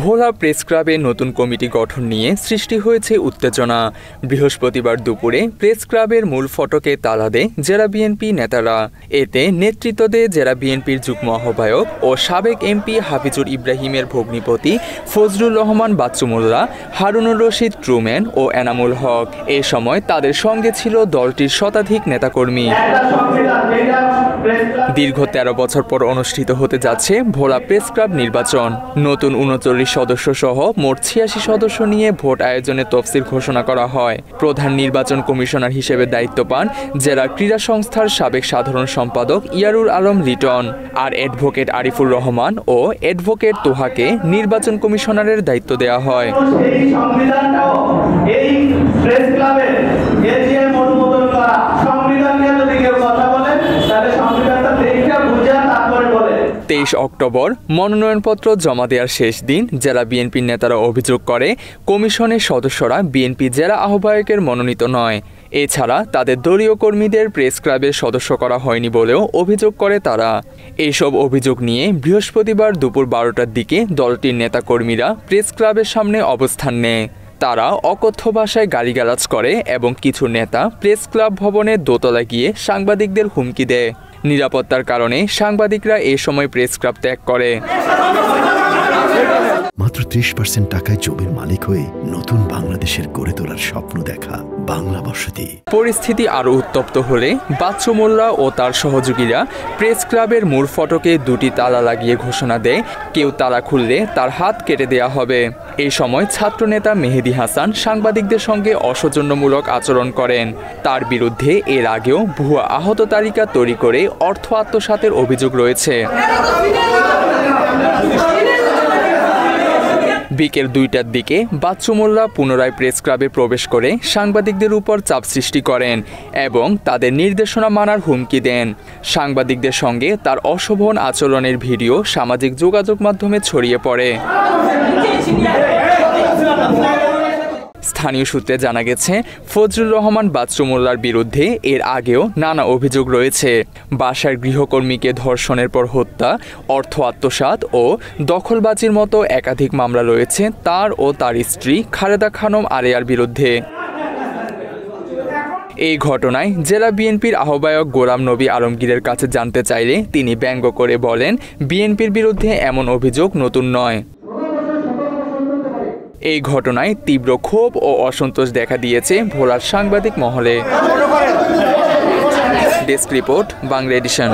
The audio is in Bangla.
ভোলা প্রেস ক্লাবে নতুন কমিটি গঠন নিয়ে সৃষ্টি হয়েছে উত্তেজনা। বৃহস্পতিবার দুপুরে প্রেস ক্লাবের মূল ফটকে তালা দেয় জেলা বিএনপি নেতারা। এতে নেতৃত্ব দেয় জেলা বিএনপির যুগ্ম আহ্বায়ক ও সাবেক এমপি হাফিজুর ইব্রাহিমের ভগ্নিপতি ফজলুর রহমান বাচ্চু মোল্লা, হারুনুর রশিদ ট্রুম্যান ও এনামুল হক। এ সময় তাদের সঙ্গে ছিল দলটির শতাধিক নেতাকর্মী। দীর্ঘ ১৩ বছর পর অনুষ্ঠিত হতে যাচ্ছে ভোলা প্রেস ক্লাব নির্বাচন। নতুন ৩৯ সদস্য সহ মোট ৮৬ সদস্য নিয়ে ভোট আয়োজনের তফসিল ঘোষণা করা হয়। প্রধান নির্বাচন কমিশনার হিসেবে দায়িত্ব পান জেলা ক্রীড়া সংস্থার সাবেক সাধারণ সম্পাদক ইয়ারুল আলম লিটন। আর অ্যাডভোকেট আরিফুর রহমান ও অ্যাডভোকেট তোহাকে নির্বাচন কমিশনারের দায়িত্ব দেওয়া হয়। তেইশ অক্টোবর মনোনয়নপত্র জমা দেওয়ার শেষ দিন জেলা বিএনপির নেতারা অভিযোগ করে কমিশনের সদস্যরা বিএনপি জেলা আহ্বায়কের মনোনীত নয়। এছাড়া তাদের দলীয় কর্মীদের প্রেস ক্লাবের সদস্য করা হয়নি বলেও অভিযোগ করে তারা। এইসব অভিযোগ নিয়ে বৃহস্পতিবার দুপুর ১২টার দিকে দলটির নেতাকর্মীরা প্রেস ক্লাবের সামনে অবস্থান নেয়। তারা অকথ্য ভাষায় গালিগালাজ করে এবং কিছু নেতা প্রেস ক্লাব ভবনের দোতলায় গিয়ে সাংবাদিকদের হুমকি দেয়। নিরাপত্তার কারণে সাংবাদিকরা এ সময় প্রেস ক্লাব ত্যাগ করে। মাত্র ৩০% টাকায় জমির মালিক হয়ে নতুন বাংলাদেশের গড়ে তোলার স্বপ্ন দেখা বাংলা বসতি। পরিস্থিতি আরও উত্তপ্ত হলে বাচ্চু মোল্লা ও তার সহযোগীরা প্রেস ক্লাবের মূল ফটকে দুটি তালা লাগিয়ে ঘোষণা দেয়, কেউ তালা খুললে তার হাত কেটে দেয়া হবে। এই সময় ছাত্রনেতা মেহেদি হাসান সাংবাদিকদের সঙ্গে অসৌজন্যমূলক আচরণ করেন। তার বিরুদ্ধে এর আগেও ভুয়া আহত তালিকা তৈরি করে অর্থ আত্মসাতের অভিযোগ রয়েছে। বিকেল ২টার দিকে বাচ্চু মোল্লা পুনরায় প্রেস ক্লাবে প্রবেশ করে সাংবাদিকদের উপর চাপ সৃষ্টি করেন এবং তাদের নির্দেশনা মানার হুমকি দেন। সাংবাদিকদের সঙ্গে তার অশোভন আচরণের ভিডিও সামাজিক যোগাযোগ মাধ্যমে ছড়িয়ে পড়ে। স্থানীয় সূত্রে জানা গেছে, ফজলুর রহমান বাচ্চু মোল্লার বিরুদ্ধে এর আগেও নানা অভিযোগ রয়েছে। বাসার গৃহকর্মীকে ধর্ষণের পর হত্যা, অর্থ আত্মসাৎ ও দখলবাজির মতো একাধিক মামলা রয়েছে তার ও তার স্ত্রী খালেদা খানম আলেয়ার বিরুদ্ধে। এই ঘটনায় জেলা বিএনপির আহ্বায়ক গোলাম নবী আলমগীরের কাছে জানতে চাইলে তিনি ব্যঙ্গ করে বলেন, বিএনপির বিরুদ্ধে এমন অভিযোগ নতুন নয়। এই ঘটনায় তীব্র ক্ষোভ ও অসন্তোষ দেখা দিয়েছে ভোলার সাংবাদিক মহলে। Desk report, Bangla addition.